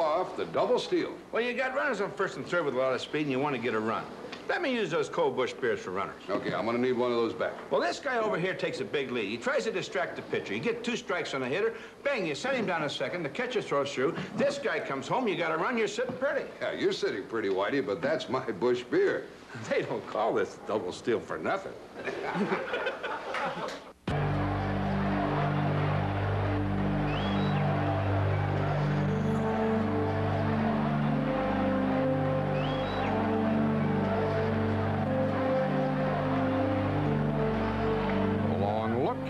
off the double steal. Well, you got runners on first and third with a lot of speed, and you want to get a run. Let me use those cold bush beers for runners. Okay, I'm going to need one of those back. Well, this guy over here takes a big lead. He tries to distract the pitcher. You get 2 strikes on the hitter. Bang, you send him down a second. The catcher throws through. This guy comes home. You got a run. You're sitting pretty. Yeah, you're sitting pretty, Whitey, but that's my bush beer. They don't call this double steal for nothing.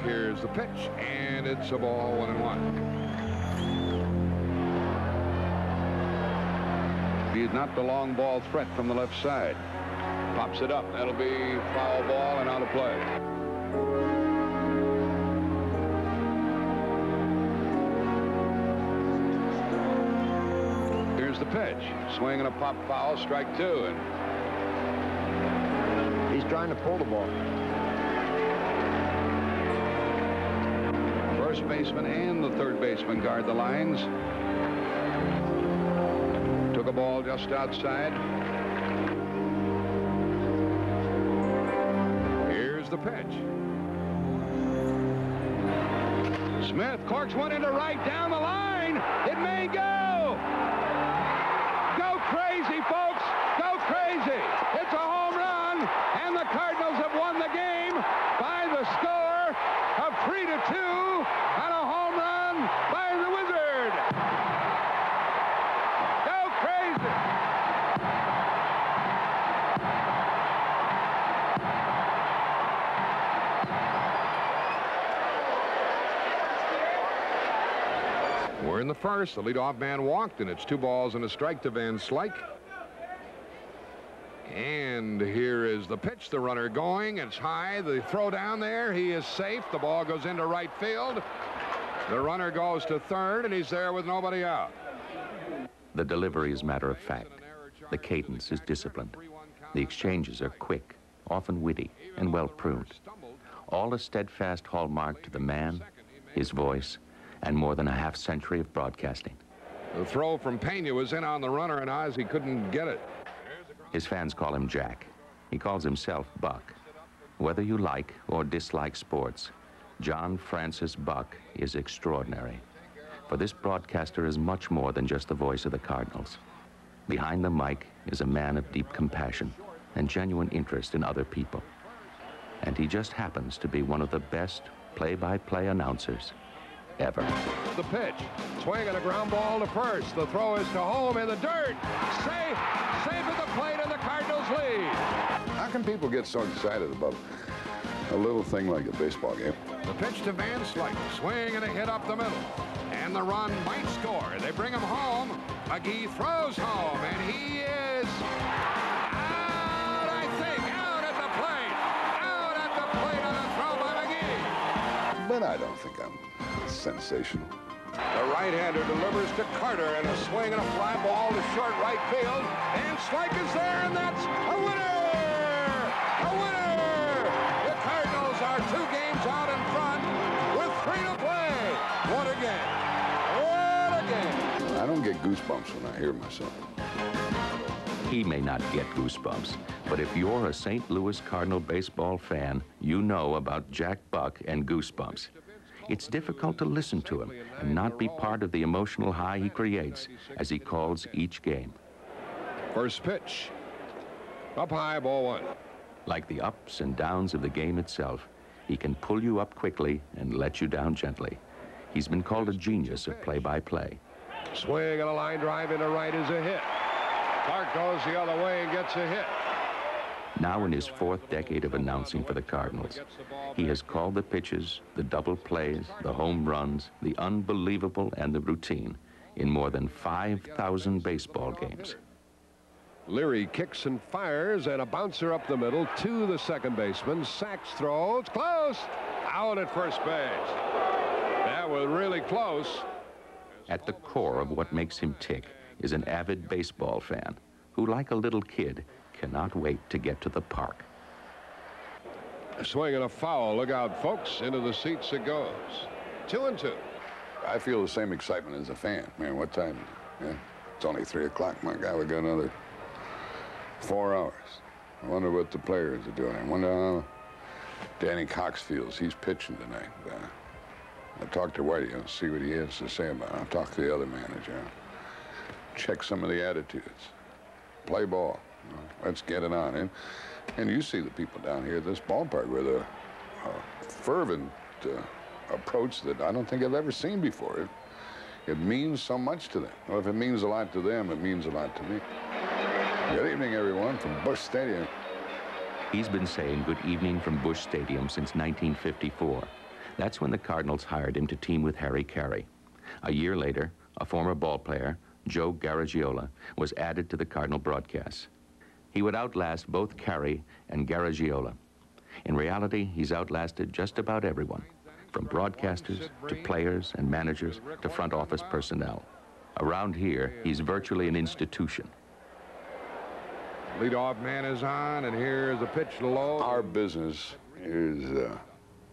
Here's the pitch, and it's a ball, 1-1. He's not the long ball threat from the left side. Pops it up. That'll be foul ball and out of play. Here's the pitch. Swing and a pop foul, strike 2. And he's trying to pull the ball. First baseman and the third baseman guard the lines. Took a ball just outside. Here's the pitch. Smith corks one into right down the line. It may go. Go crazy, folks. Go crazy. It's a home run, and the Cardinals have won the game by the score of 3-2. And a home run by the Wizard. Go crazy. We're in the first. The leadoff man walked, and it's 2 balls and a strike to Van Slyke. And here is the pitch. The runner going. It's high. The throw down there. He is safe. The ball goes into right field. The runner goes to third, and he's there with nobody out. The delivery is matter of fact. The cadence is disciplined. The exchanges are quick, often witty, and well pruned. All a steadfast hallmark to the man, his voice, and more than a half-century of broadcasting. The throw from Pena was in on the runner, and Ozzie couldn't get it. His fans call him Jack. He calls himself Buck. Whether you like or dislike sports, John Francis Buck is extraordinary. For this broadcaster is much more than just the voice of the Cardinals. Behind the mic is a man of deep compassion and genuine interest in other people. And he just happens to be one of the best play-by-play announcers ever. The pitch. Swing and a ground ball to first. The throw is to home in the dirt. Safe. Safe at the plate, and the Cardinals lead. How can people get so excited about a little thing like a baseball game? The pitch to Van Slyke. Swing and a hit up the middle. And the run might score. They bring him home. McGee throws home, and he is out, I think. Out at the plate. Out at the plate on a throw by McGee. But I don't think I'm sensational. The right-hander delivers to Carter, and a swing and a fly ball to short right field. And Slyke is there, and that's a winner! A winner! The Cardinals are 2 games out in front with 3 to play. What a game! What a game! I don't get goosebumps when I hear myself. He may not get goosebumps, but if you're a St. Louis Cardinal baseball fan, you know about Jack Buck and goosebumps. It's difficult to listen to him and not be part of the emotional high he creates as he calls each game. First pitch. Up high, ball 1. Like the ups and downs of the game itself, he can pull you up quickly and let you down gently. He's been called a genius of play-by-play. Swing and a line drive into right is a hit. Clark goes the other way and gets a hit. Now in his 4th decade of announcing for the Cardinals, he has called the pitches, the double plays, the home runs, the unbelievable, and the routine in more than 5,000 baseball games. Leary kicks and fires, and a bouncer up the middle to the second baseman. Sachs throws, close, out at first base. That was really close. At the core of what makes him tick is an avid baseball fan who, like a little kid, cannot wait to get to the park. A swing and a foul. Look out, folks. Into the seats it goes. 2-2. I feel the same excitement as a fan. Man, what time? Yeah. It's only 3 o'clock, my guy. We got another 4 hours. I wonder what the players are doing. I wonder how Danny Cox feels. He's pitching tonight. I'll talk to Whitey and see what he has to say about it. I'll talk to the other manager. Check some of the attitudes. Play ball. You know, let's get it on. And you see the people down here at this ballpark with a fervent approach that I don't think I've ever seen before. It means so much to them. Well, if it means a lot to them, it means a lot to me. Good evening, everyone, from Busch Stadium. He's been saying good evening from Busch Stadium since 1954. That's when the Cardinals hired him to team with Harry Carey. A year later, a former ball player, Joe Garagiola, was added to the Cardinal broadcasts. He would outlast both Carey and Garagiola. In reality, he's outlasted just about everyone, from broadcasters to players and managers to front office personnel. Around here, he's virtually an institution. Leadoff man is on, and here's a pitch low. Our business is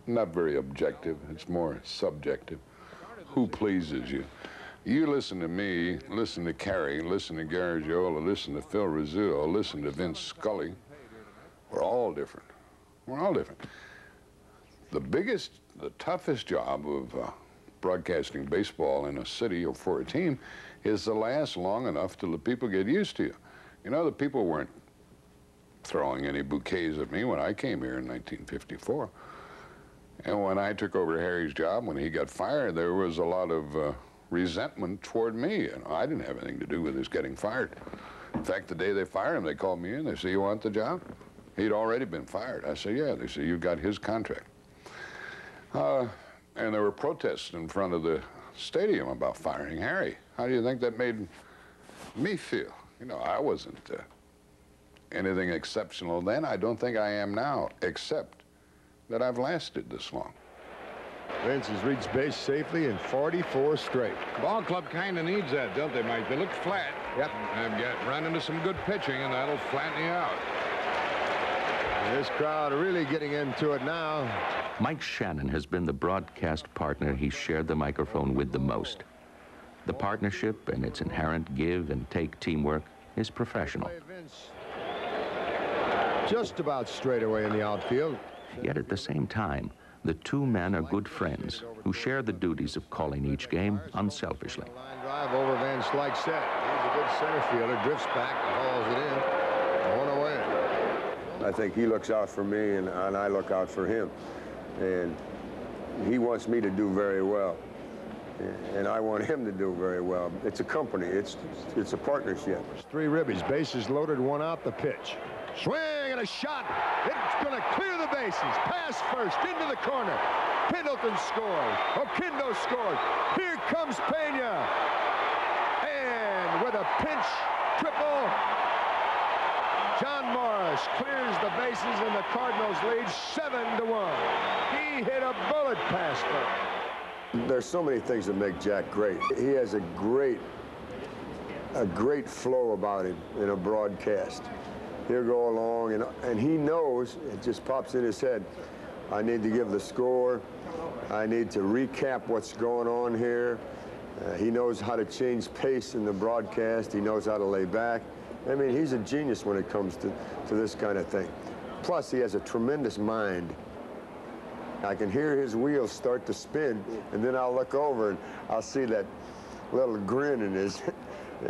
not very objective. It's more subjective. Who pleases you? You listen to me, listen to Carey, listen to Garagiola, listen to Phil Rizzuto, listen to Vince Scully. We're all different. We're all different. The toughest job of broadcasting baseball in a city or for a team is to last long enough till the people get used to you. You know, the people weren't throwing any bouquets at me when I came here in 1954. And when I took over Harry's job, when he got fired, there was a lot of resentment toward me. You know, I didn't have anything to do with his getting fired. In fact, the day they fired him, they called me in. They said, "You want the job?" He'd already been fired. I said, "Yeah." They said, "You got his contract." And there were protests in front of the stadium about firing Harry. How do you think that made me feel? You know, I wasn't anything exceptional then. I don't think I am now, except that I've lasted this long. Vince has reached base safely in 44 straight. Ball club kind of needs that, don't they, Mike? They look flat. Yep. And run into some good pitching, and that'll flatten you out. And this crowd are really getting into it now. Mike Shannon has been the broadcast partner he's shared the microphone with the most. The partnership and its inherent give and take teamwork is professional. Just about straight away in the outfield. Yet at the same time, the two men are good friends who share the duties of calling each game unselfishly. Line drive over Van Slyke's set. He's a good center fielder, drifts back and hauls it in. One away. I think he looks out for me, and I look out for him. And he wants me to do very well. And I want him to do very well. It's a company. It's a partnership. Three ribbies. Bases loaded, one out, the pitch. Swing and a shot. It's going to clear the bases. Pass first into the corner. Pendleton scores. Oquendo scores. Here comes Pena. And with a pinch triple, John Morris clears the bases and the Cardinals lead 7-1. He hit a bullet past them. There's so many things that make Jack great. He has a great flow about him in a broadcast. He'll go along, and he knows, it just pops in his head, I need to give the score. I need to recap what's going on here. He knows how to change pace in the broadcast. He knows how to lay back. I mean, he's a genius when it comes to this kind of thing. Plus, he has a tremendous mind. I can hear his wheels start to spin, and then I'll look over and I'll see that little grin in his,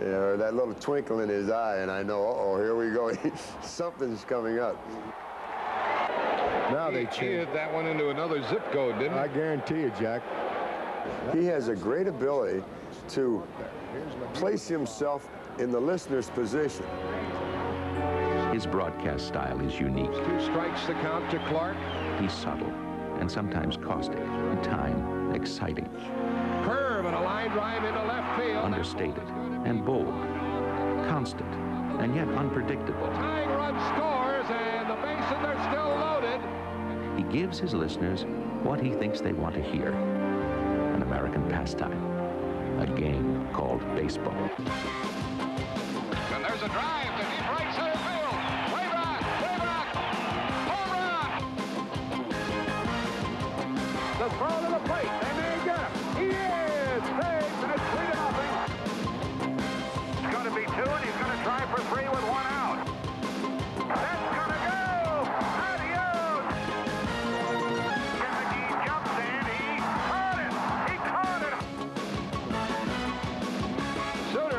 or that little twinkle in his eye, and I know, uh-oh, here we go. Something's coming up. Now they He hit that one into another zip code, didn't he? I guarantee you, Jack. He has a great ability to place himself in the listener's position. His broadcast style is unique. 2 strikes the count to Clark. He's subtle and sometimes caustic, in time exciting, Curve and a line drive into left field. understated and bold, constant and yet unpredictable. Tying run scores, and the bases are still loaded. He gives his listeners what he thinks they want to hear. An American pastime. A game called baseball. And there's a drive to deep right center field. Way back, home run. The throw to the plate, and they get him. He is safe, and it's 3-0.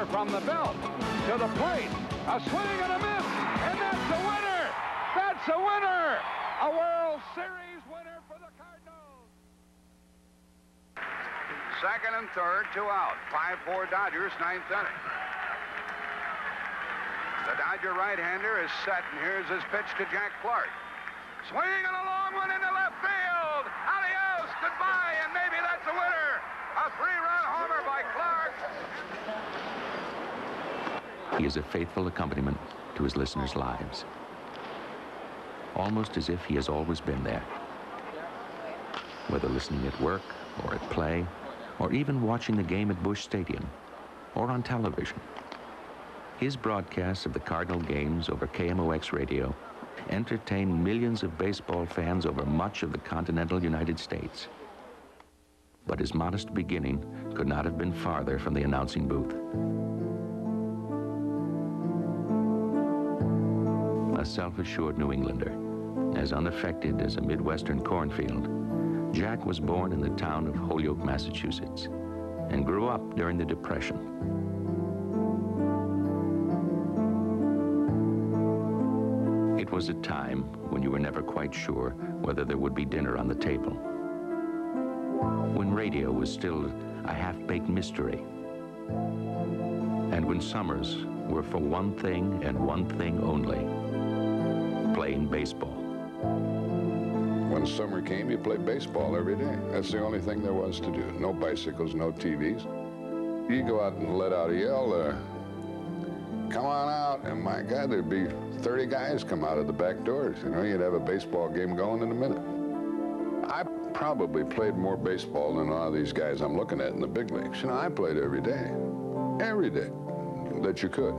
from the belt to the plate. A swing and a miss, and that's a winner! That's a winner! A World Series winner for the Cardinals! Second and third, 2 out. 5-4 Dodgers, 9th inning. The Dodger right-hander is set, and here's his pitch to Jack Clark. Swinging a long one into left field. Adios, goodbye, and maybe that's a winner. A 3-run homer by Clark. He is a faithful accompaniment to his listeners' lives, almost as if he has always been there. Whether listening at work or at play, or even watching the game at Busch Stadium, or on television, his broadcasts of the Cardinal games over KMOX radio entertain millions of baseball fans over much of the continental United States. But his modest beginning could not have been farther from the announcing booth. A self-assured New Englander, as unaffected as a Midwestern cornfield, Jack was born in the town of Holyoke, Massachusetts, and grew up during the Depression. It was a time when you were never quite sure whether there would be dinner on the table, when radio was still a half-baked mystery, and when summers were for one thing and one thing only: playing baseball. When summer came, you played baseball every day. That's the only thing there was to do. No bicycles, no TVs. You go out and let out a yell, come on out, and my God, there'd be 30 guys come out of the back doors. You know, you'd have a baseball game going in a minute. I probably played more baseball than a lot of these guys I'm looking at in the big leagues. You know, I played every day that you could,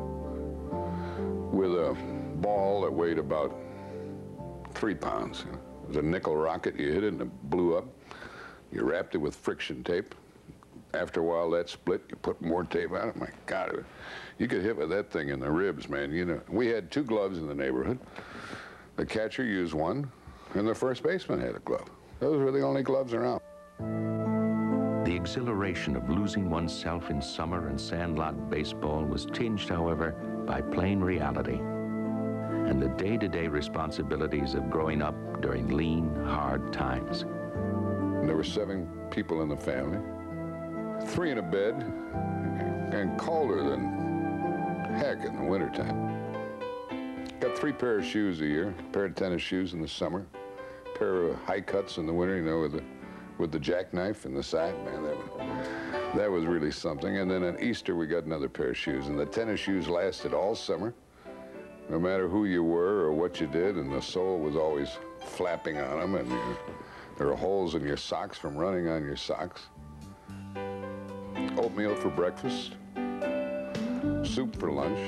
with a ball that weighed about 3 pounds. You know. It was a nickel rocket. You hit it and it blew up. You wrapped it with friction tape. After a while, that split. You put more tape on it. My God, you could hit with that thing in the ribs, man. You know, we had 2 gloves in the neighborhood. The catcher used one, and the first baseman had a glove. Those were the only gloves around. The exhilaration of losing oneself in summer and sandlot baseball was tinged, however, by plain reality and the day-to-day responsibilities of growing up during lean, hard times. There were 7 people in the family, 3 in a bed, and colder than heck in the wintertime. Got 3 pairs of shoes a year, a pair of tennis shoes in the summer, a pair of high cuts in the winter, you know, with the jackknife in the side. Man, that was really something. And then at Easter, we got another pair of shoes, and the tennis shoes lasted all summer, no matter who you were or what you did, and the sole was always flapping on them, and there were holes in your socks from running on your socks. Oatmeal for breakfast, soup for lunch.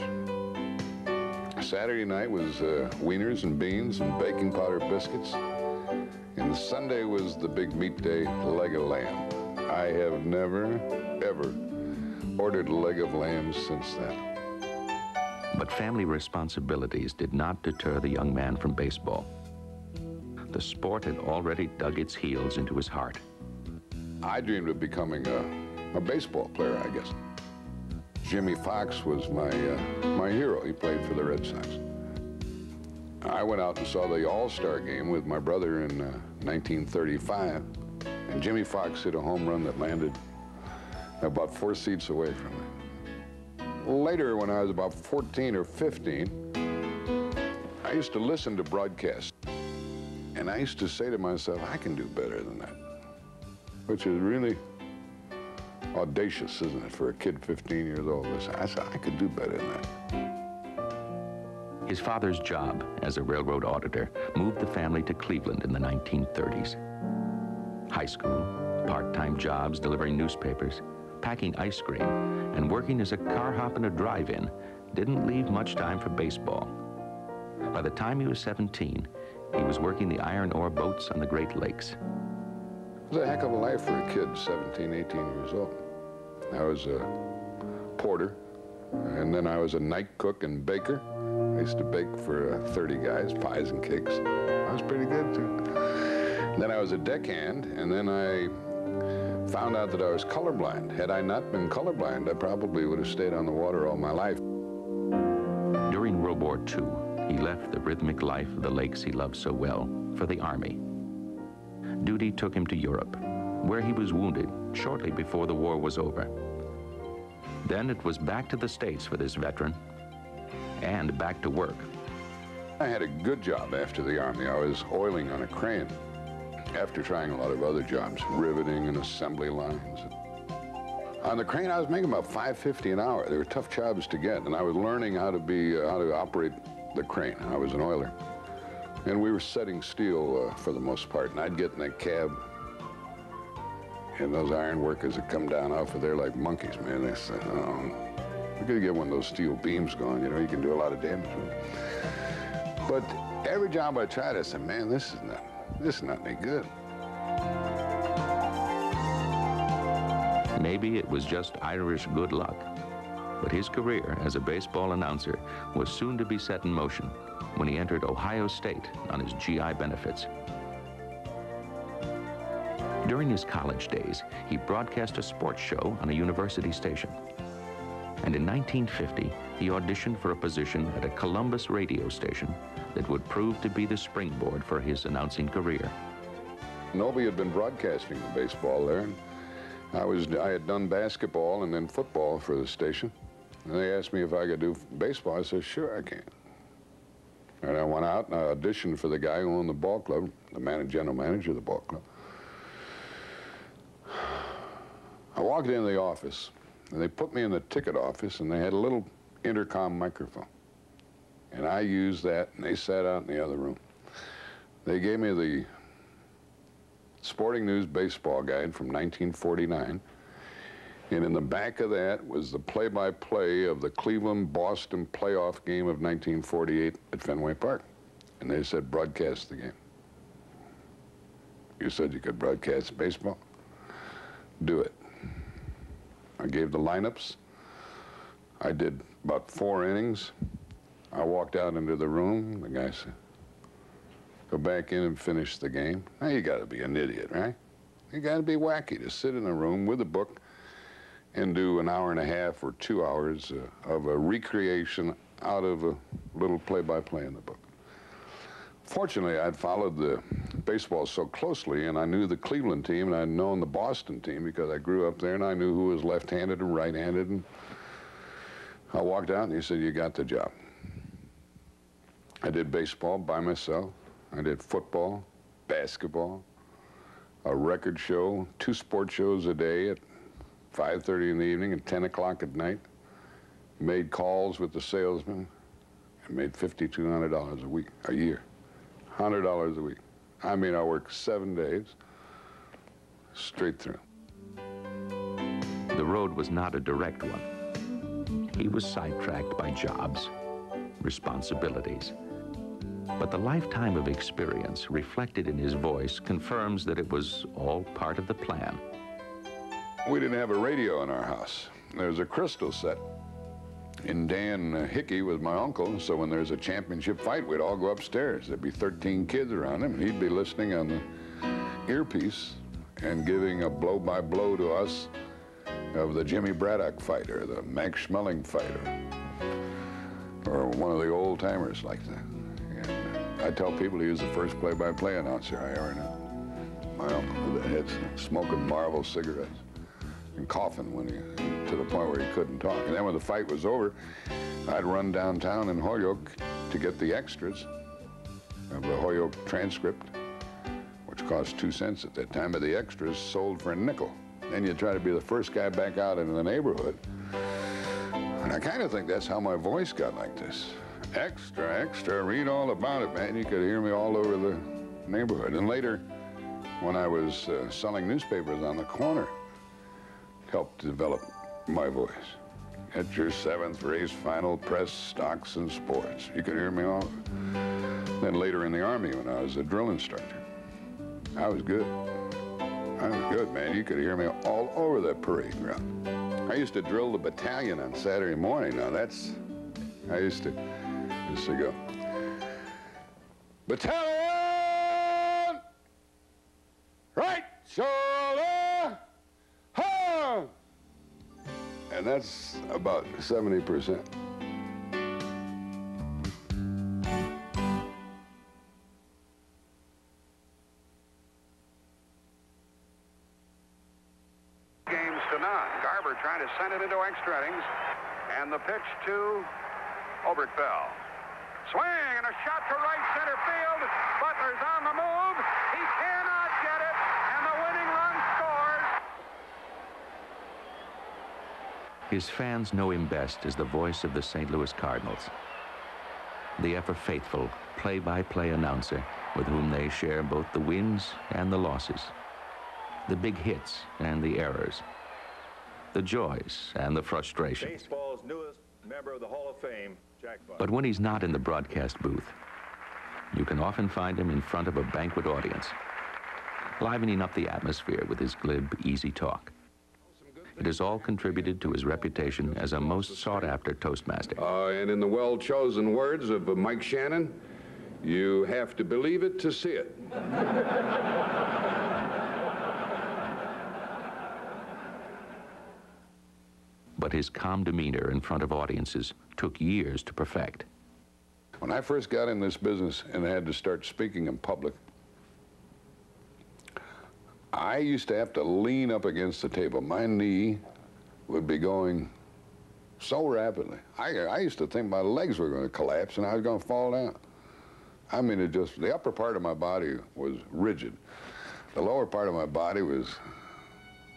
Saturday night was wieners and beans and baking powder biscuits. And Sunday was the big meat day, leg of lamb. I have never, ever ordered a leg of lamb since then. But family responsibilities did not deter the young man from baseball. The sport had already dug its heels into his heart. I dreamed of becoming a baseball player, I guess. Jimmy Fox was my hero. He played for the Red Sox. I went out and saw the All-Star game with my brother in 1935, and Jimmy Fox hit a home run that landed about 4 seats away from me. Later, when I was about 14 or 15, I used to listen to broadcasts, and I used to say to myself, I can do better than that, which is really audacious, isn't it, for a kid 15 years old? I said, I could do better than that. His father's job as a railroad auditor moved the family to Cleveland in the 1930s. High school, part-time jobs delivering newspapers, packing ice cream, and working as a car hop in a drive-in didn't leave much time for baseball. By the time he was 17, he was working the iron ore boats on the Great Lakes. It was a heck of a life for a kid, 17, 18 years old. I was a porter, and then I was a night cook and baker. I used to bake for 30 guys, pies and cakes. I was pretty good, too. Then I was a deckhand, and then I found out that I was colorblind. Had I not been colorblind, I probably would have stayed on the water all my life. During World War II, he left the rhythmic life of the lakes he loved so well for the Army. Duty took him to Europe, where he was wounded shortly before the war was over. Then it was back to the States for this veteran, and back to work. I had a good job after the Army. I was oiling on a crane after trying a lot of other jobs, riveting and assembly lines. On the crane, I was making about $5.50 an hour. They were tough jobs to get, and I was learning how to operate the crane. I was an oiler. And we were setting steel for the most part, and I'd get in that cab, and those iron workers would come down off of there like monkeys, man. They said, oh, we could get one of those steel beams going, you know, you can do a lot of damage with it. But every job I tried, I said, man, this is not any good. Maybe it was just Irish good luck, but his career as a baseball announcer was soon to be set in motion when he entered Ohio State on his GI benefits. During his college days, he broadcast a sports show on a university station. And in 1950, he auditioned for a position at a Columbus radio station that would prove to be the springboard for his announcing career. Nobody had been broadcasting the baseball there. I had done basketball and then football for the station. And they asked me if I could do baseball. I said, sure, I can. And I went out and I auditioned for the guy who owned the ball club, the general manager of the ball club. I walked into the office, and they put me in the ticket office, and they had a little intercom microphone. And I used that, and they sat out in the other room. They gave me the Sporting News baseball guide from 1949, and in the back of that was the play-by-play of the Cleveland-Boston playoff game of 1948 at Fenway Park. And they said, broadcast the game. You said you could broadcast baseball? Do it. I gave the lineups. I did about 4 innings. I walked out into the room. The guy said, go back in and finish the game. Now, you got to be an idiot, right? You got to be wacky to sit in a room with a book and do an hour and a half or 2 hours of a recreation out of a little play-by-play in the book. Fortunately, I'd followed the baseball so closely, and I knew the Cleveland team, and I'd known the Boston team because I grew up there, and I knew who was left-handed and right-handed. And I walked out, and he said, you got the job. I did baseball by myself. I did football, basketball, a record show, 2 sports shows a day at 5:30 in the evening and 10 o'clock at night. Made calls with the salesman and made $5,200 a year. $100 a week. I mean, I worked 7 days straight through. The road was not a direct one. He was sidetracked by jobs, responsibilities. But the lifetime of experience reflected in his voice confirms that it was all part of the plan. We didn't have a radio in our house. There was a crystal set. And Dan Hickey was my uncle, so when there's a championship fight, we'd all go upstairs. There'd be 13 kids around him, and he'd be listening on the earpiece and giving a blow-by-blow to us of the Jimmy Braddock fight or the Max Schmeling fight or one of the old-timers like that. And I tell people he was the first play-by-play announcer I ever knew. My uncle with the heads smoking Marlboro cigarettes and coughing to the point where he couldn't talk. And then when the fight was over, I'd run downtown in Holyoke to get the extras of the Holyoke transcript, which cost 2 cents at that time, but the extras sold for a nickel. Then you try to be the first guy back out into the neighborhood. And I kind of think that's how my voice got like this. Extra, extra, read all about it, man. You could hear me all over the neighborhood. And later, when I was selling newspapers on the corner, helped develop my voice. At your 7th race final, press, stocks, and sports. You could hear me all. Then later in the Army, when I was a drill instructor, I was good. I was good, man. You could hear me all over that parade ground. I used to drill the battalion on Saturday morning. Now I used to go, battalion, right shoulder, and that's about 70%. Games to none. Garber trying to send it into extra innings, and the pitch to Oberkfell. Swing and a shot to right center field. Butler's on the move. He cannot get it, and the winning run scores. His fans know him best as the voice of the St. Louis Cardinals, the ever-faithful play-by-play announcer with whom they share both the wins and the losses, the big hits and the errors, the joys and the frustrations. Baseball's newest member of the Hall of Fame, Jack Buck. But when he's not in the broadcast booth, you can often find him in front of a banquet audience, livening up the atmosphere with his glib, easy talk. It has all contributed to his reputation as a most sought-after Toastmaster. And in the well-chosen words of Mike Shannon, you have to believe it to see it. But his calm demeanor in front of audiences took years to perfect. When I first got in this business and had to start speaking in public, I used to have to lean up against the table. My knee would be going so rapidly. I used to think my legs were going to collapse and I was going to fall down. I mean, the upper part of my body was rigid. The lower part of my body was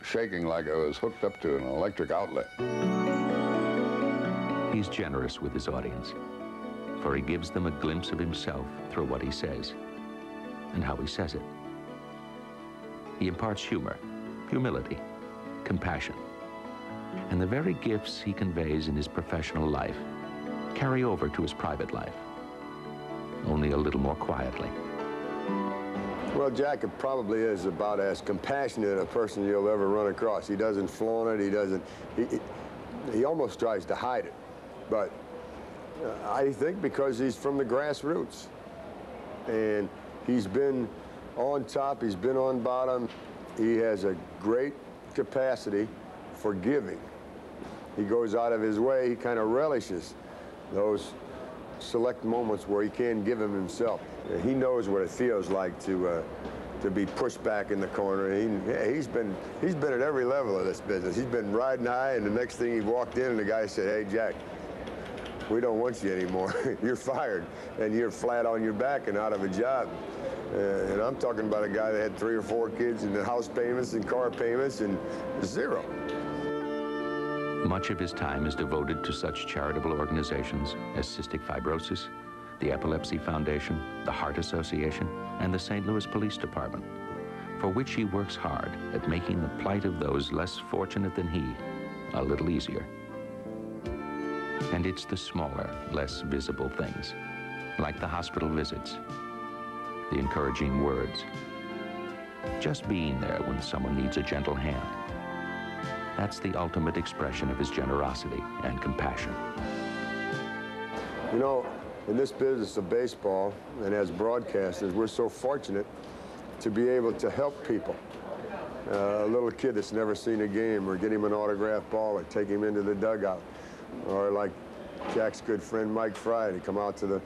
shaking like I was hooked up to an electric outlet. He's generous with his audience, for he gives them a glimpse of himself through what he says and how he says it. He imparts humor, humility, compassion, and the very gifts he conveys in his professional life carry over to his private life, only a little more quietly. Well, Jack probably is about as compassionate a person you'll ever run across. He doesn't flaunt it. He almost tries to hide it. But I think because he's from the grassroots. And he's been on top, he's been on bottom. He has a great capacity for giving. He goes out of his way, he kind of relishes those select moments where he can give him himself. He knows what it feels like to be pushed back in the corner. He's been at every level of this business. He's been riding high, and the next thing he walked in and the guy said, "Hey, Jack, we don't want you anymore. You're fired, and you're flat on your back and out of a job." And I'm talking about a guy that had 3 or 4 kids and the house payments and car payments and zero. Much of his time is devoted to such charitable organizations as Cystic Fibrosis, the Epilepsy Foundation, the Heart Association, and the St. Louis Police Department, for which he works hard at making the plight of those less fortunate than he a little easier. And it's the smaller, less visible things, like the hospital visits, the encouraging words, just being there when someone needs a gentle hand. That's the ultimate expression of his generosity and compassion. You know, in this business of baseball and as broadcasters, we're so fortunate to be able to help people. A little kid that's never seen a game, or get him an autographed ball, or take him into the dugout, or like Jack's good friend Mike Fry to come out to the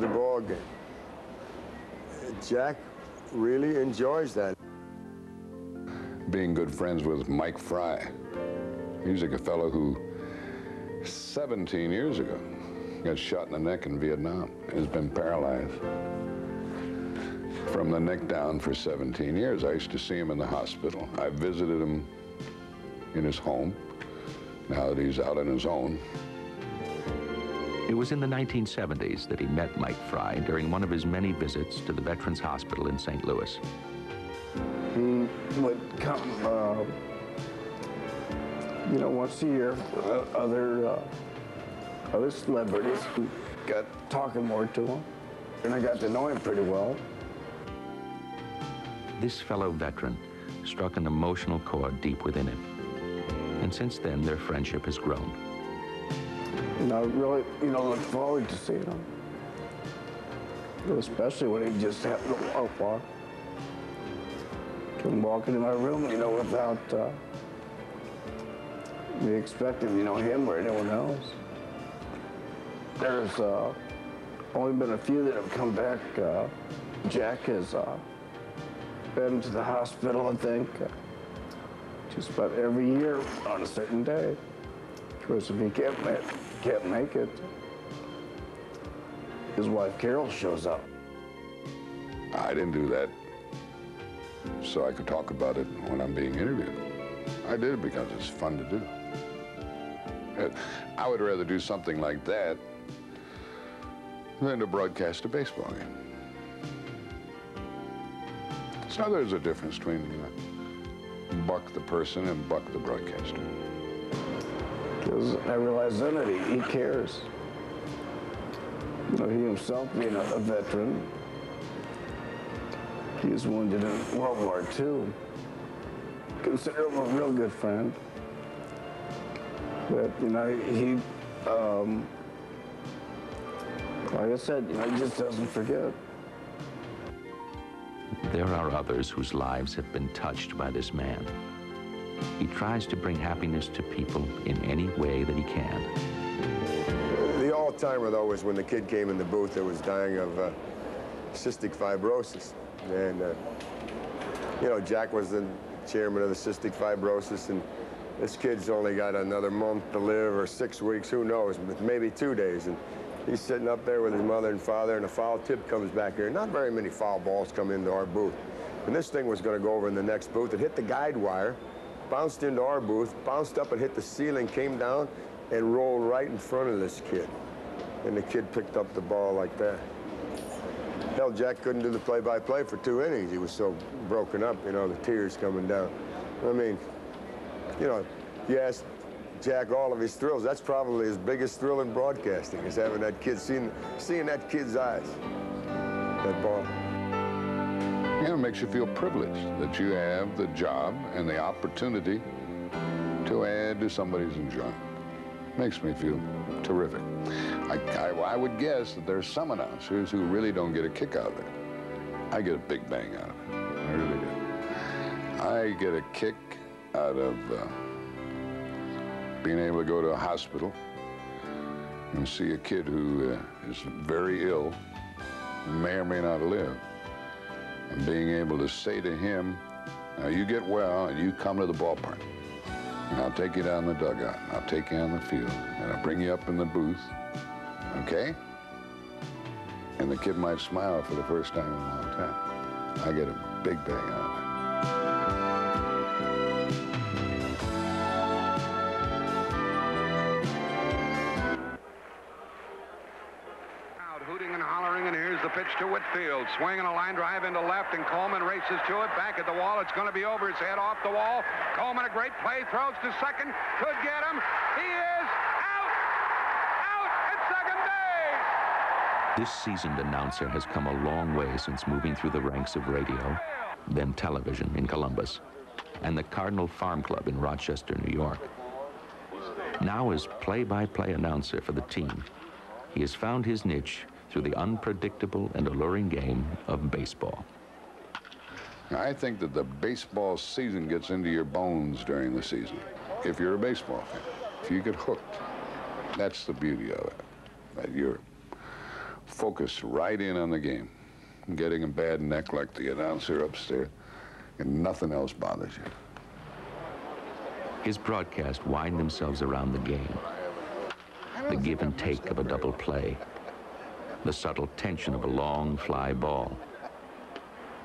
ball game. Jack really enjoys that. Being good friends with Mike Fry. He's a fellow who 17 years ago got shot in the neck in Vietnam, has been paralyzed from the neck down for 17 years. I used to see him in the hospital. I visited him in his home, now that he's out on his own. It was in the 1970s that he met Mike Fry during one of his many visits to the Veterans Hospital in St. Louis. He would come, you know, once a year. Other celebrities who got talking more to him, and I got to know him pretty well. This fellow veteran struck an emotional chord deep within him, and since then their friendship has grown. And I really, you know, look forward to seeing him, especially when he just happened to walk. Can walk into my room, you know, without be expecting, you know, him or anyone else. There's only been a few that have come back. Jack has been to the hospital, I think, just about every year on a certain day. Of course, if he can't make it, his wife Carol shows up. I didn't do that so I could talk about it when I'm being interviewed. I did it because it's fun to do. I would rather do something like that than to broadcast a baseball game. So there's a difference between Buck the person and Buck the broadcaster. Because I realize then that he cares. You know, he himself being a veteran, he was wounded in World War II. Consider him a real good friend. But, you know, he, like I said, you know, he just doesn't forget. There are others whose lives have been touched by this man. He tries to bring happiness to people in any way that he can. The all-timer, though, was when the kid came in the booth that was dying of cystic fibrosis. And, you know, Jack was the chairman of the cystic fibrosis, and this kid's only got another month to live, or 6 weeks, who knows, maybe 2 days. And he's sitting up there with his mother and father, and a foul tip comes back here. Not very many foul balls come into our booth. And this thing was going to go over in the next booth. It hit the guide wire, bounced into our booth, bounced up and hit the ceiling, came down, and rolled right in front of this kid. And the kid picked up the ball like that. Hell, Jack couldn't do the play-by-play for 2 innings. He was so broken up, you know, the tears coming down. I mean, you know, you ask Jack all of his thrills. That's probably his biggest thrill in broadcasting, is having that kid, seeing that kid's eyes, that ball. You know, it makes you feel privileged that you have the job and the opportunity to add to somebody's enjoyment. Makes me feel terrific. I would guess that there's some announcers who really don't get a kick out of it. I get a big bang out of it. I really do. I get a kick out of being able to go to a hospital and see a kid who is very ill, may or may not live, and being able to say to him, now you get well and you come to the ballpark, and I'll take you down the dugout, and I'll take you on the field, and I'll bring you up in the booth, okay? And the kid might smile for the first time in a long time. I get a big bang out of it. Hooting and hollering, and here's the pitch to Whitfield. Swinging a line drive into left, and Coleman races to it. Back at the wall. It's going to be over his head, off the wall. Coleman, a great play, throws to second. Could get him. He is out! Out at second base! This seasoned announcer has come a long way since moving through the ranks of radio, then television in Columbus, and the Cardinal Farm Club in Rochester, New York. Now as play-by-play announcer for the team, he has found his niche through the unpredictable and alluring game of baseball. I think that the baseball season gets into your bones during the season. If you're a baseball fan, if you get hooked, that's the beauty of it. That you're focused right in on the game, getting a bad neck like the announcer upstairs, and nothing else bothers you. His broadcasts wind themselves around the game. The give and take of a double play, the subtle tension of a long fly ball.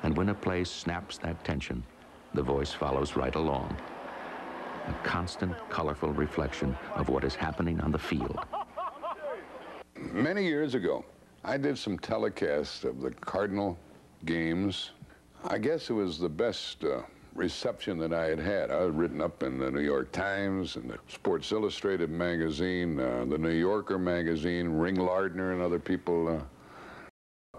And when a play snaps that tension, the voice follows right along. A constant, colorful reflection of what is happening on the field. Many years ago, I did some telecasts of the Cardinal games. I guess it was the best reception that I had had. I was written up in the New York Times and the Sports Illustrated magazine, the New Yorker magazine, Ring Lardner and other people,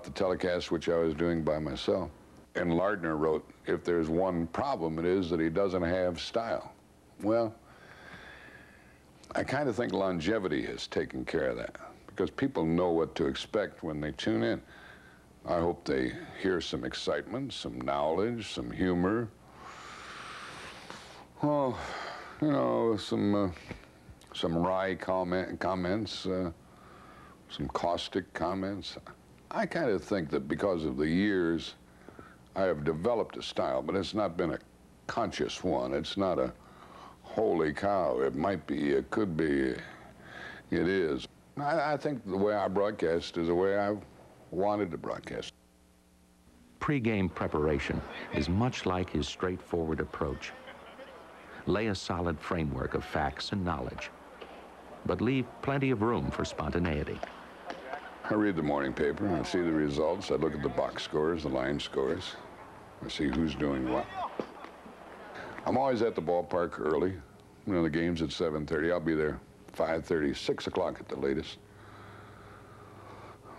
the telecast which I was doing by myself. And Lardner wrote, if there's one problem, it is that he doesn't have style. Well, I kind of think longevity has taken care of that, because people know what to expect when they tune in. I hope they hear some excitement, some knowledge, some humor. Oh, You know, some wry comments, some caustic comments. I kind of think that because of the years, I have developed a style, but it's not been a conscious one. It's not a holy cow. It might be, it could be, it is. I think the way I broadcast is the way I wanted to broadcast. Pre-game preparation is much like his straightforward approach. Lay a solid framework of facts and knowledge, but leave plenty of room for spontaneity. I read the morning paper and I see the results. I look at the box scores, the line scores. I see who's doing what. I'm always at the ballpark early. You know, the game's at 7:30. I'll be there 5:30, 6 o'clock at the latest.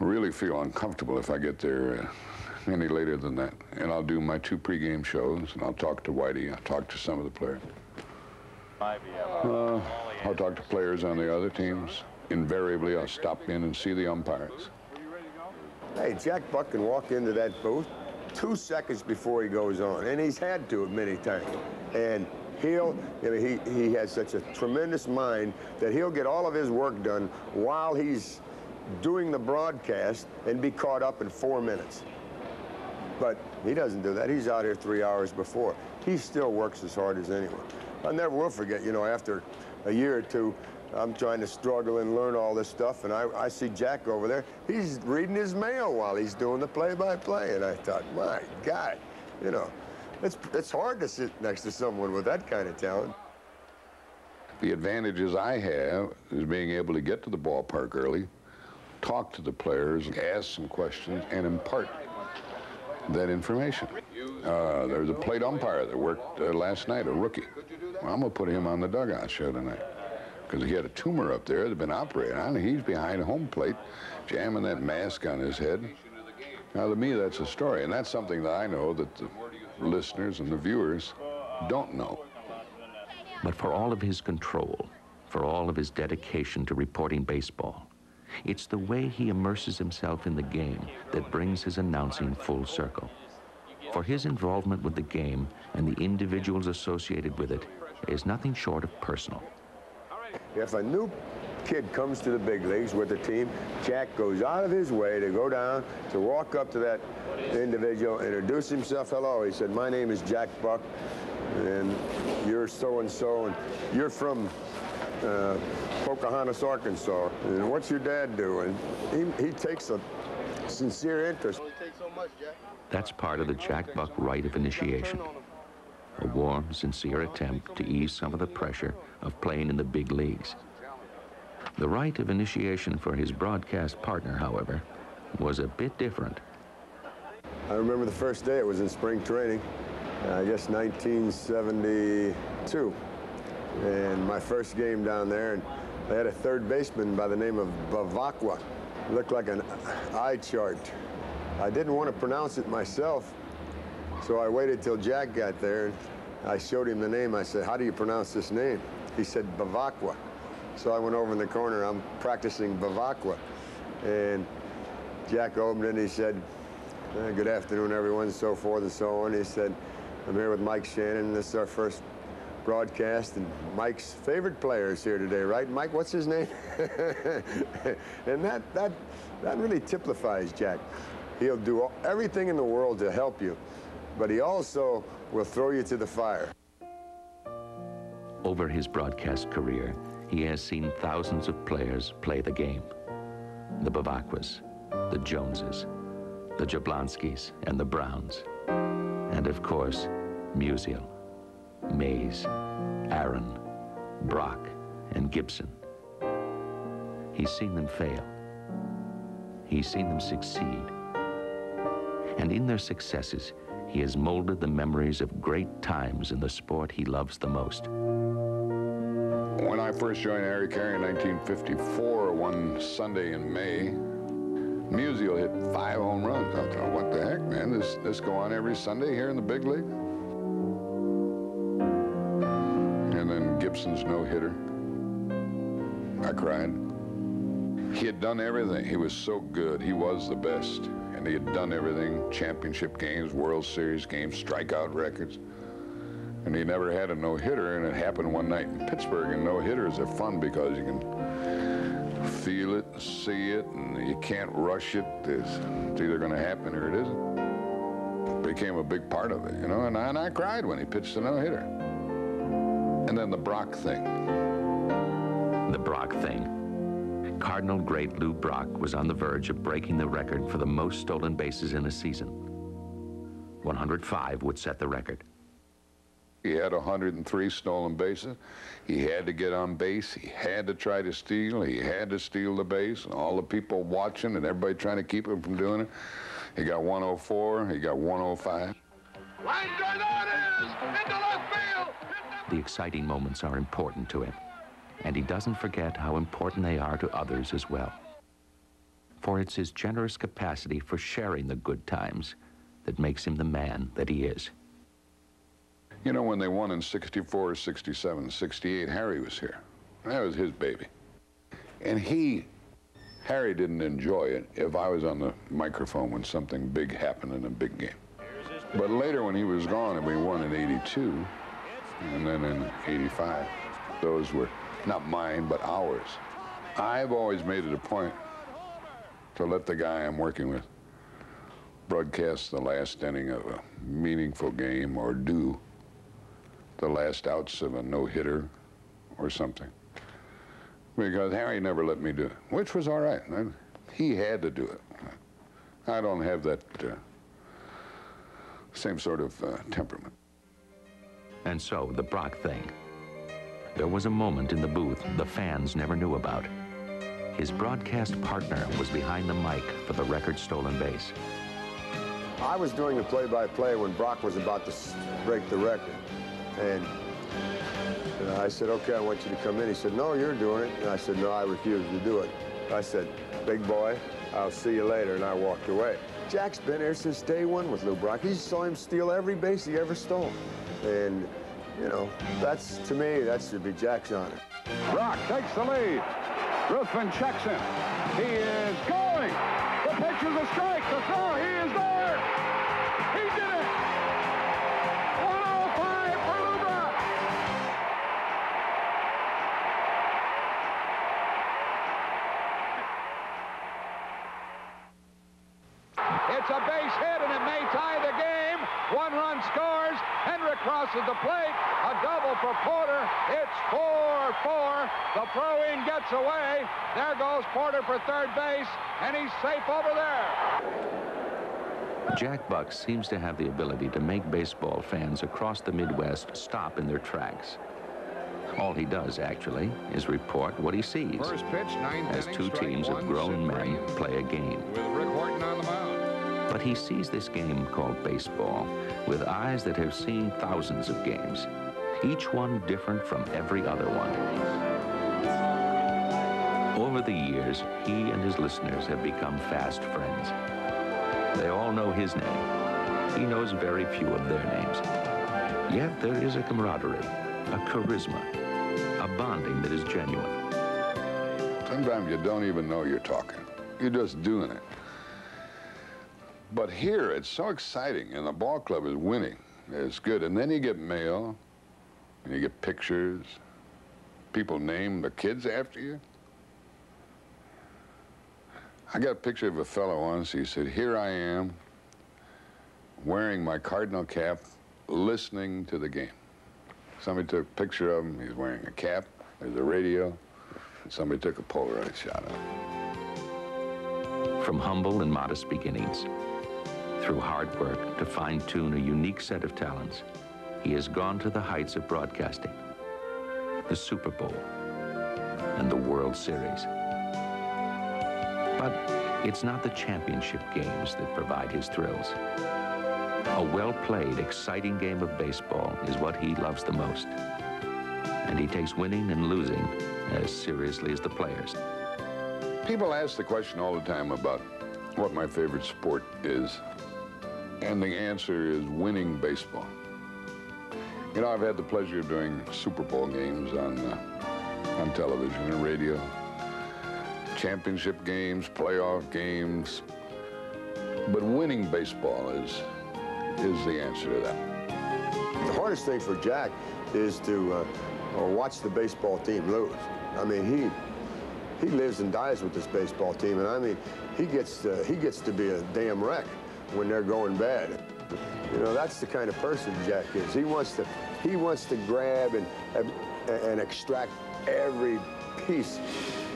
I really feel uncomfortable if I get there any later than that. And I'll do my 2 pregame shows, and I'll talk to Whitey. I'll talk to some of the players. I'll talk to players on the other teams. Invariably, I'll stop in and see the umpires. Hey, Jack Buck can walk into that booth 2 seconds before he goes on, and he's had to many times. And he has such a tremendous mind that he'll get all of his work done while he's doing the broadcast and be caught up in 4 minutes. But he doesn't do that. He's out here 3 hours before. He still works as hard as anyone. I never will forget, you know, after a year or two, I'm trying to struggle and learn all this stuff, and I see Jack over there. He's reading his mail while he's doing the play-by-play, and I thought, my God, you know, it's hard to sit next to someone with that kind of talent. The advantages I have is being able to get to the ballpark early, talk to the players, ask some questions, and impart that information. There was a plate umpire that worked last night, a rookie. Well, I'm going to put him on the dugout show tonight, because he had a tumor up there that had been operated on, and he's behind home plate, jamming that mask on his head. Now, to me, that's a story, and that's something that I know that the listeners and the viewers don't know. But for all of his control, for all of his dedication to reporting baseball, it's the way he immerses himself in the game that brings his announcing full circle. For his involvement with the game and the individuals associated with it is nothing short of personal. If a new kid comes to the big leagues with a team, Jack goes out of his way to go down, to walk up to that individual, introduce himself. Hello, he said, my name is Jack Buck, and you're so-and-so, and you're from Pocahontas, Arkansas, and what's your dad doing? He takes a sincere interest. That's part of the Jack Buck rite of initiation. A warm, sincere attempt to ease some of the pressure of playing in the big leagues. The rite of initiation for his broadcast partner, however, was a bit different. I remember the first day. It was in spring training, I guess 1972. And my first game down there, and I had a third baseman by the name of Bavacqua. It looked like an eye chart. I didn't want to pronounce it myself, so I waited till Jack got there, and I showed him the name. I said, how do you pronounce this name? He said, Bavacqua. So I went over in the corner. I'm practicing Bavacqua. And Jack opened it, and he said, good afternoon, everyone, so forth and so on. He said, I'm here with Mike Shannon, and this is our first broadcast, and Mike's favorite player is here today, right? Mike, what's his name? And that really typifies Jack. He'll do everything in the world to help you, but he also will throw you to the fire. Over his broadcast career, he has seen thousands of players play the game. The Bavacquas, the Joneses, the Jablonskis, and the Browns. And of course, Musial, Mays, Aaron, Brock, and Gibson. He's seen them fail. He's seen them succeed. And in their successes, he has molded the memories of great times in the sport he loves the most. When I first joined Harry Carey in 1954, one Sunday in May, Musial hit 5 home runs. I thought, what the heck, man? This go on every Sunday here in the big league? And then Gibson's no-hitter. I cried. He had done everything. He was so good. He was the best. And he had done everything, championship games, World Series games, strikeout records. And he never had a no-hitter, and it happened one night in Pittsburgh. And no-hitters are fun because you can feel it, see it, and you can't rush it. It's either going to happen or it isn't. It became a big part of it, you know, and I cried when he pitched a no-hitter. And then the Brock thing. The Brock thing. Cardinal great Lou Brock was on the verge of breaking the record for the most stolen bases in a season. 105 would set the record. He had 103 stolen bases. He had to get on base. He had to try to steal. He had to steal the base. And all the people watching and everybody trying to keep him from doing it. He got 104. He got 105. Line drive, there it is! Into left field! The exciting moments are important to him, and he doesn't forget how important they are to others as well. For it's his generous capacity for sharing the good times that makes him the man that he is. You know, when they won in 64, 67, 68, Harry was here. That was his baby. And Harry didn't enjoy it if I was on the microphone when something big happened in a big game. But later when he was gone and we won in 82, and then in 85, those were not mine, but ours. I've always made it a point to let the guy I'm working with broadcast the last inning of a meaningful game or do the last outs of a no-hitter or something. Because Harry never let me do it, which was all right. He had to do it. I don't have that same sort of temperament. And so, the Brock thing. There was a moment in the booth the fans never knew about. His broadcast partner was behind the mic for the record stolen base. I was doing the play-by-play when Brock was about to break the record. And I said, okay, I want you to come in. He said, no, you're doing it. And I said, no, I refuse to do it. I said, big boy, I'll see you later. And I walked away. Jack's been here since day one with Lou Brock. He saw him steal every base he ever stole. And, you know, that's, to me, that should be Jack's honor. Brock takes the lead. Ruthven checks him. He is going. The pitch is a strike. The throw, he is there. He did it. 105 for Lou Brock. It's a base hit, and it may tie the game. One run scores. Hendrick crosses the plate. A double for Porter. It's 4-4. The throw-in gets away. There goes Porter for third base, and he's safe over there. Jack Buck seems to have the ability to make baseball fans across the Midwest stop in their tracks. All he does, actually, is report what he sees First pitch, ninth as inning, two strike teams of one, grown Sid men Green, play a game. with Rick Horton on the mound. But he sees this game called baseball with eyes that have seen thousands of games, each one different from every other one. Over the years, he and his listeners have become fast friends. They all know his name. He knows very few of their names. Yet there is a camaraderie, a charisma, a bonding that is genuine. Sometimes you don't even know you're talking. You're just doing it. But here, it's so exciting, and the ball club is winning. It's good. And then you get mail, and you get pictures. People name the kids after you. I got a picture of a fellow once. He said, here I am, wearing my Cardinal cap, listening to the game. Somebody took a picture of him. He's wearing a cap. There's a radio. And somebody took a Polaroid shot of him. From humble and modest beginnings, through hard work to fine-tune a unique set of talents, he has gone to the heights of broadcasting, the Super Bowl, and the World Series. But it's not the championship games that provide his thrills. A well-played, exciting game of baseball is what he loves the most. And he takes winning and losing as seriously as the players. People ask the question all the time about what my favorite sport is. And the answer is winning baseball. You know, I've had the pleasure of doing Super Bowl games on television and radio. Championship games, playoff games. But winning baseball is the answer to that. The hardest thing for Jack is to watch the baseball team lose. I mean, he lives and dies with this baseball team, and I mean, he gets to be a damn wreck when they're going bad. You know, that's the kind of person Jack is. He wants to grab and extract every piece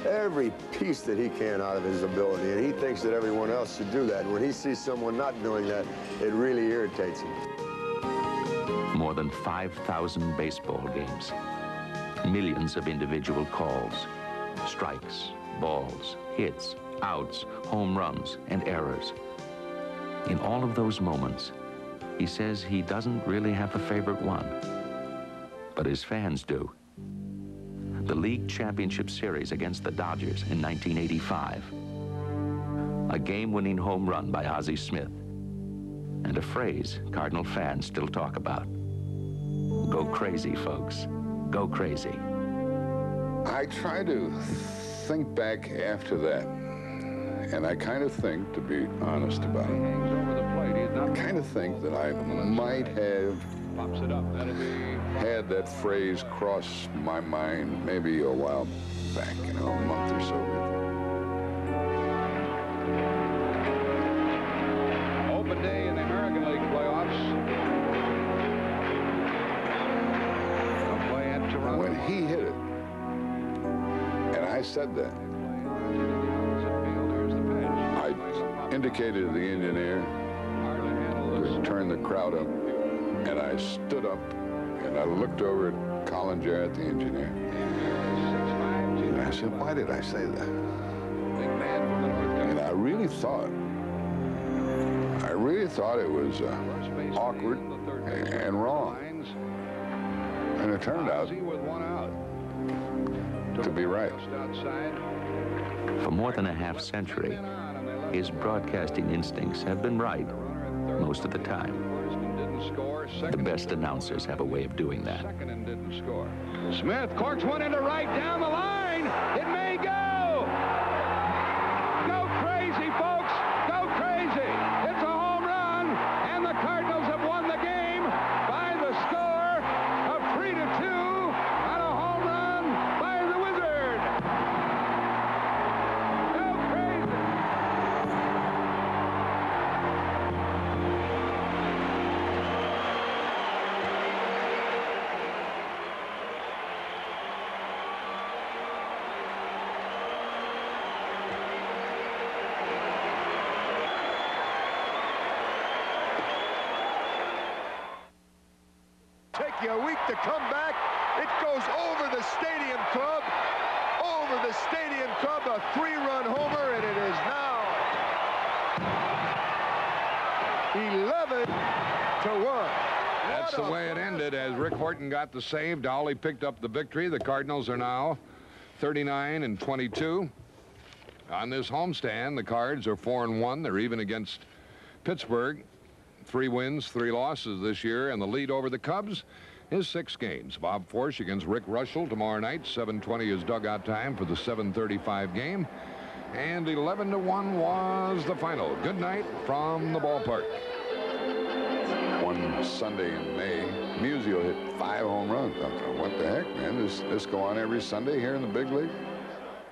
that he can out of his ability, and he thinks that everyone else should do that. And when he sees someone not doing that, it really irritates him. More than 5,000 baseball games, millions of individual calls, strikes, balls, hits, outs, home runs, and errors. In all of those moments, he says he doesn't really have a favorite one, but his fans do. The League Championship Series against the Dodgers in 1985. A game-winning home run by Ozzie Smith, and a phrase Cardinal fans still talk about. Go crazy, folks. Go crazy. I try to think back after that, and I kind of think, to be honest about it, I kind of think that I might have had that phrase cross my mind maybe a while back, you know, a month or so before. Open day in the American League playoffs. When he hit it, and I said that, I indicated to the engineer to turn the crowd up, and I stood up and I looked over at Colin Jarrett, the engineer, and I said, why did I say that? And I really thought it was awkward and wrong. And it turned out to be right. For more than a half-century, his broadcasting instincts have been right most of the time. The best announcers have a way of doing that. Smith corks one into right down the line. It may go. Go crazy, folks. Go crazy. It's a home run, and the Cardinals have won the game by the score of 3-2 on a home run by the Wizard. Go crazy. Take you a week to come back. It goes over the Stadium Club. Over the Stadium Club, a 3-run homer, and it is now 11-1. That's the way it ended as Rick Horton got the save. Dowley picked up the victory. The Cardinals are now 39-22. On this homestand, the Cards are 4-1. They're even against Pittsburgh. 3 wins, 3 losses this year, and the lead over the Cubs is 6 games. Bob Forsch against Rick Russell tomorrow night. 7:20 is dugout time for the 7:35 game. And 11-1 was the final. Good night from the ballpark. One Sunday in May, Musial hit 5 home runs. I thought, what the heck, man? Does this go on every Sunday here in the big league?